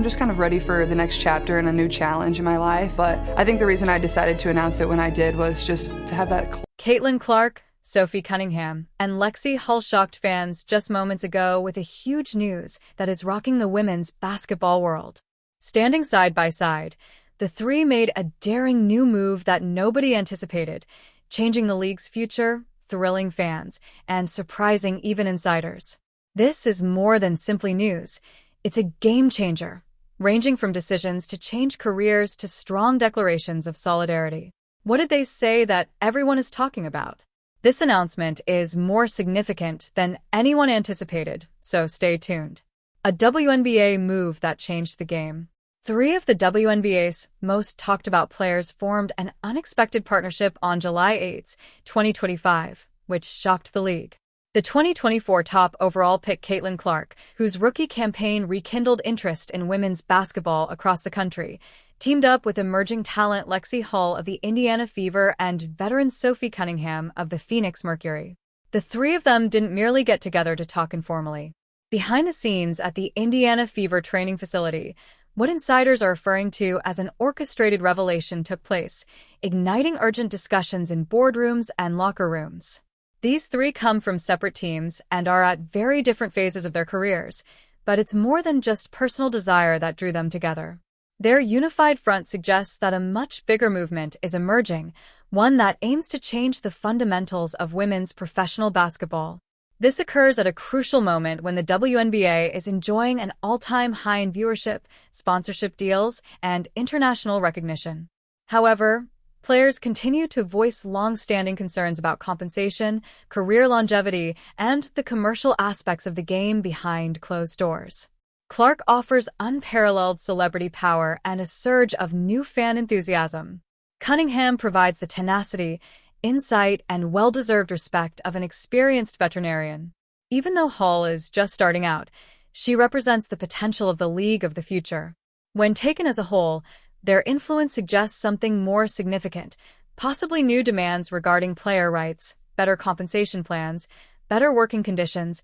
I'm just kind of ready for the next chapter and a new challenge in my life. But I think the reason I decided to announce it when I did was just to have that. Caitlin Clark, Sophie Cunningham, and Lexie Hull shocked fans just moments ago with a huge news that is rocking the women's basketball world. Standing side by side, the three made a daring new move that nobody anticipated, changing the league's future, thrilling fans, and surprising even insiders. This is more than simply news. It's a game changer, ranging from decisions to change careers to strong declarations of solidarity. What did they say that everyone is talking about? This announcement is more significant than anyone anticipated, so stay tuned. A WNBA move that changed the game. Three of the WNBA's most talked about players formed an unexpected partnership on July 8, 2025, which shocked the league. The 2024 top overall pick Caitlin Clark, whose rookie campaign rekindled interest in women's basketball across the country, teamed up with emerging talent Lexie Hull of the Indiana Fever and veteran Sophie Cunningham of the Phoenix Mercury. The three of them didn't merely get together to talk informally. Behind the scenes at the Indiana Fever training facility, what insiders are referring to as an orchestrated revelation took place, igniting urgent discussions in boardrooms and locker rooms. These three come from separate teams and are at very different phases of their careers, but it's more than just personal desire that drew them together. Their unified front suggests that a much bigger movement is emerging, one that aims to change the fundamentals of women's professional basketball. This occurs at a crucial moment when the WNBA is enjoying an all-time high in viewership, sponsorship deals, and international recognition. However, players continue to voice long-standing concerns about compensation, career longevity, and the commercial aspects of the game behind closed doors. Clark offers unparalleled celebrity power and a surge of new fan enthusiasm. Cunningham provides the tenacity, insight, and well-deserved respect of an experienced veterinarian. Even though Hull is just starting out, she represents the potential of the league of the future. When taken as a whole, their influence suggests something more significant, possibly new demands regarding player rights, better compensation plans, better working conditions,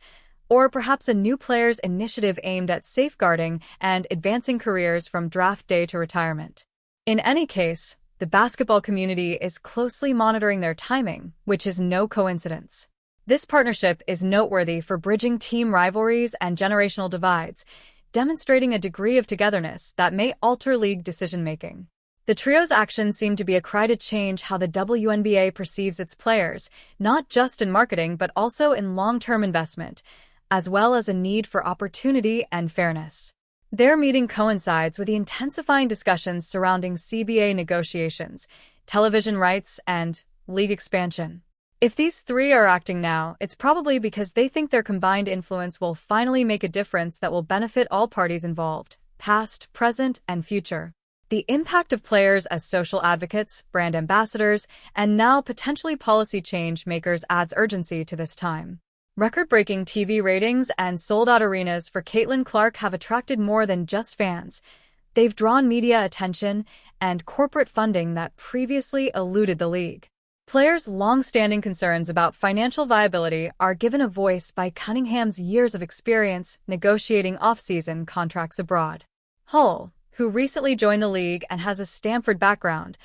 or perhaps a new players' initiative aimed at safeguarding and advancing careers from draft day to retirement. In any case, the basketball community is closely monitoring their timing, which is no coincidence. This partnership is noteworthy for bridging team rivalries and generational divides, demonstrating a degree of togetherness that may alter league decision-making. The trio's actions seem to be a cry to change how the WNBA perceives its players, not just in marketing but also in long-term investment, as well as a need for opportunity and fairness. Their meeting coincides with the intensifying discussions surrounding CBA negotiations, television rights, and league expansion. If these three are acting now, it's probably because they think their combined influence will finally make a difference that will benefit all parties involved, past, present, and future. The impact of players as social advocates, brand ambassadors, and now potentially policy change makers adds urgency to this time. Record-breaking TV ratings and sold-out arenas for Caitlin Clark have attracted more than just fans. They've drawn media attention and corporate funding that previously eluded the league. Players' long-standing concerns about financial viability are given a voice by Cunningham's years of experience negotiating off-season contracts abroad. Hull, who recently joined the league and has a Stanford background,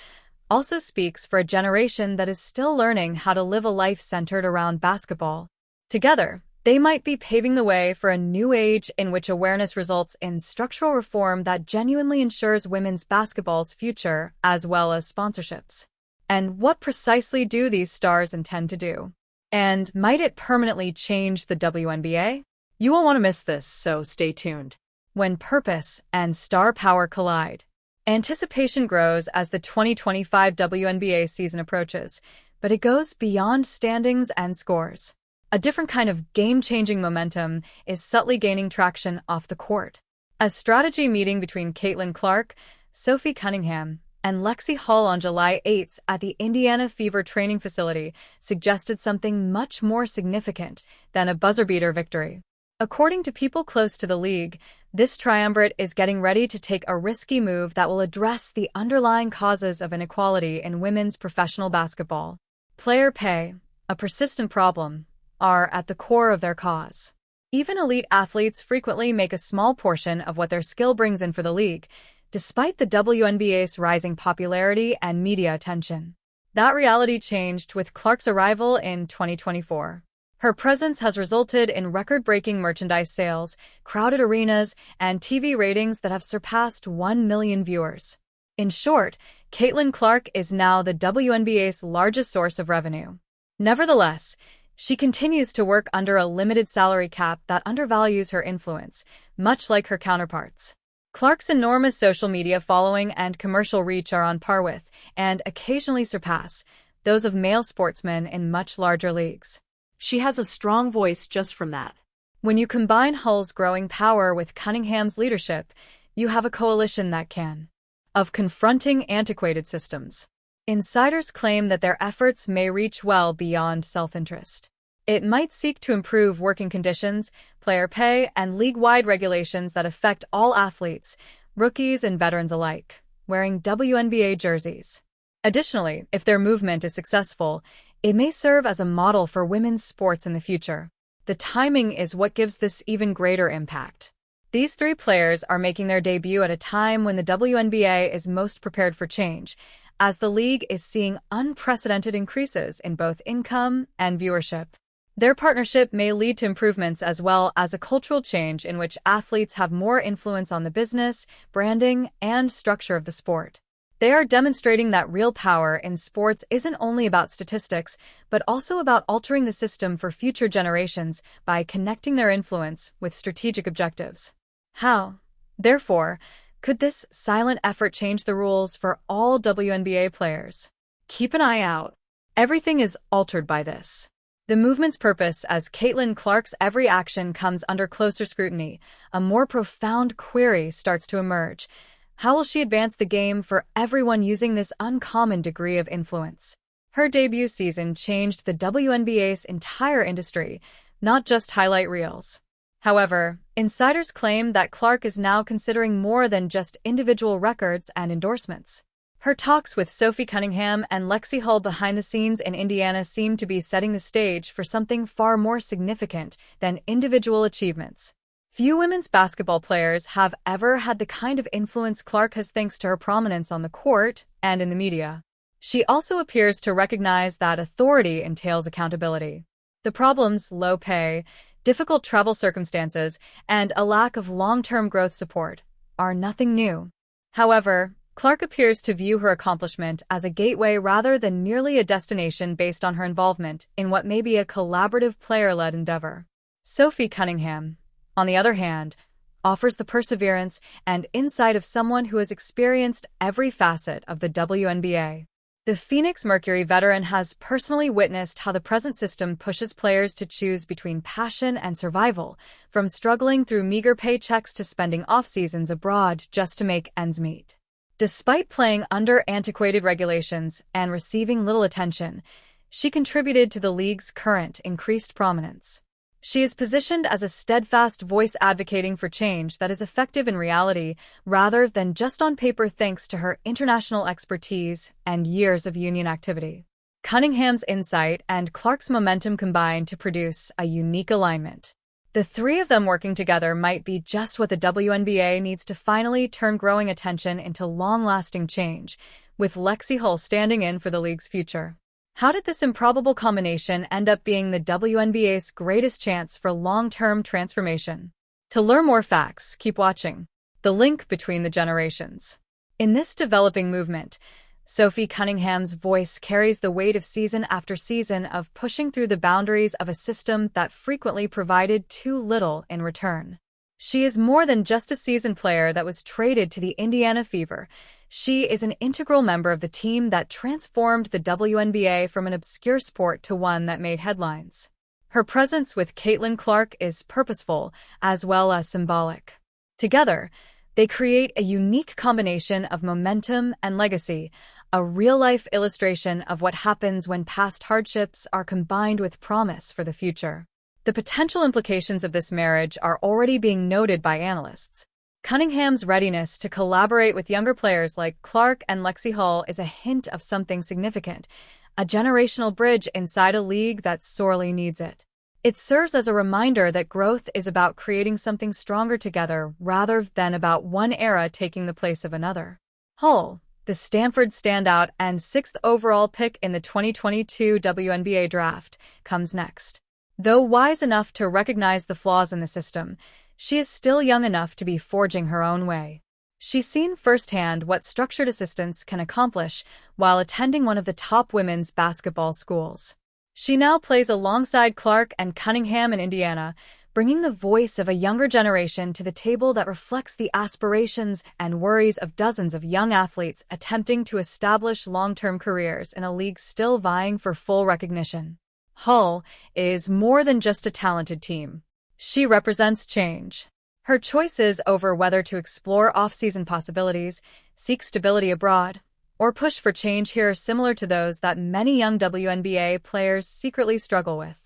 also speaks for a generation that is still learning how to live a life centered around basketball. Together, they might be paving the way for a new age in which awareness results in structural reform that genuinely ensures women's basketball's future, as well as sponsorships. And what precisely do these stars intend to do? And might it permanently change the WNBA? You won't want to miss this, so stay tuned. When purpose and star power collide. Anticipation grows as the 2025 WNBA season approaches, but it goes beyond standings and scores. A different kind of game-changing momentum is subtly gaining traction off the court. A strategy meeting between Caitlin Clark, Sophie Cunningham, and Lexie Hull on July 8 at the Indiana Fever training facility suggested something much more significant than a buzzer-beater victory. According to people close to the league, this triumvirate is getting ready to take a risky move that will address the underlying causes of inequality in women's professional basketball. Player pay, a persistent problem, are at the core of their cause. Even elite athletes frequently make a small portion of what their skill brings in for the league, despite the WNBA's rising popularity and media attention. That reality changed with Clark's arrival in 2024. Her presence has resulted in record-breaking merchandise sales, crowded arenas, and TV ratings that have surpassed 1 million viewers. In short, Caitlin Clark is now the WNBA's largest source of revenue. Nevertheless, she continues to work under a limited salary cap that undervalues her influence, much like her counterparts. Clark's enormous social media following and commercial reach are on par with, and occasionally surpass, those of male sportsmen in much larger leagues. She has a strong voice just from that. When you combine Hull's growing power with Cunningham's leadership, you have a coalition that can of confronting antiquated systems. Insiders claim that their efforts may reach well beyond self-interest. It might seek to improve working conditions, player pay, and league-wide regulations that affect all athletes, rookies and veterans alike, wearing WNBA jerseys. Additionally, if their movement is successful, it may serve as a model for women's sports in the future. The timing is what gives this even greater impact. These three players are making their debut at a time when the WNBA is most prepared for change, as the league is seeing unprecedented increases in both income and viewership. Their partnership may lead to improvements as well as a cultural change in which athletes have more influence on the business, branding, and structure of the sport. They are demonstrating that real power in sports isn't only about statistics, but also about altering the system for future generations by connecting their influence with strategic objectives. How, therefore, could this silent effort change the rules for all WNBA players? Keep an eye out. Everything is altered by this. The movement's purpose, as Caitlin Clark's every action comes under closer scrutiny, a more profound query starts to emerge. How will she advance the game for everyone using this uncommon degree of influence? Her debut season changed the WNBA's entire industry, not just highlight reels. However, insiders claim that Clark is now considering more than just individual records and endorsements. Her talks with Sophie Cunningham and Lexie Hull behind the scenes in Indiana seem to be setting the stage for something far more significant than individual achievements. Few women's basketball players have ever had the kind of influence Clark has thanks to her prominence on the court and in the media. She also appears to recognize that authority entails accountability. The problems, low pay, difficult travel circumstances, and a lack of long-term growth support, are nothing new. However, Clark appears to view her accomplishment as a gateway rather than merely a destination based on her involvement in what may be a collaborative player-led endeavor. Sophie Cunningham, on the other hand, offers the perseverance and insight of someone who has experienced every facet of the WNBA. The Phoenix Mercury veteran has personally witnessed how the present system pushes players to choose between passion and survival, from struggling through meager paychecks to spending off-seasons abroad just to make ends meet. Despite playing under antiquated regulations and receiving little attention, she contributed to the league's current increased prominence. She is positioned as a steadfast voice advocating for change that is effective in reality rather than just on paper thanks to her international expertise and years of union activity. Cunningham's insight and Clark's momentum combine to produce a unique alignment. The three of them working together might be just what the WNBA needs to finally turn growing attention into long-lasting change, with Lexie Hull standing in for the league's future. How did this improbable combination end up being the WNBA's greatest chance for long-term transformation? To learn more facts, keep watching The Link Between the Generations. In this developing movement, Sophie Cunningham's voice carries the weight of season after season of pushing through the boundaries of a system that frequently provided too little in return. She is more than just a seasoned player that was traded to the Indiana Fever. She is an integral member of the team that transformed the WNBA from an obscure sport to one that made headlines. Her presence with Caitlin Clark is purposeful as well as symbolic. Together, they create a unique combination of momentum and legacy, a real-life illustration of what happens when past hardships are combined with promise for the future. The potential implications of this marriage are already being noted by analysts. Cunningham's readiness to collaborate with younger players like Clark and Lexie Hull is a hint of something significant, a generational bridge inside a league that sorely needs it. It serves as a reminder that growth is about creating something stronger together rather than about one era taking the place of another. Hull, the Stanford standout and 6th overall pick in the 2022 WNBA draft, comes next. Though wise enough to recognize the flaws in the system, she is still young enough to be forging her own way. She's seen firsthand what structured assistance can accomplish while attending one of the top women's basketball schools. She now plays alongside Clark and Cunningham in Indiana, bringing the voice of a younger generation to the table that reflects the aspirations and worries of dozens of young athletes attempting to establish long-term careers in a league still vying for full recognition. Hull is more than just a talented team. She represents change. Her choices over whether to explore off-season possibilities, seek stability abroad, or push for change here are similar to those that many young WNBA players secretly struggle with.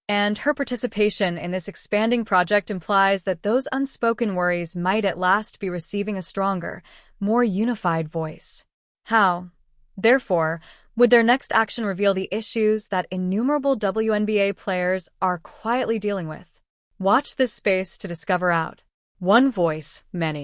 And her participation in this expanding project implies that those unspoken worries might at last be receiving a stronger, more unified voice. How, therefore, would their next action reveal the issues that innumerable WNBA players are quietly dealing with? Watch this space to discover out. One voice, many.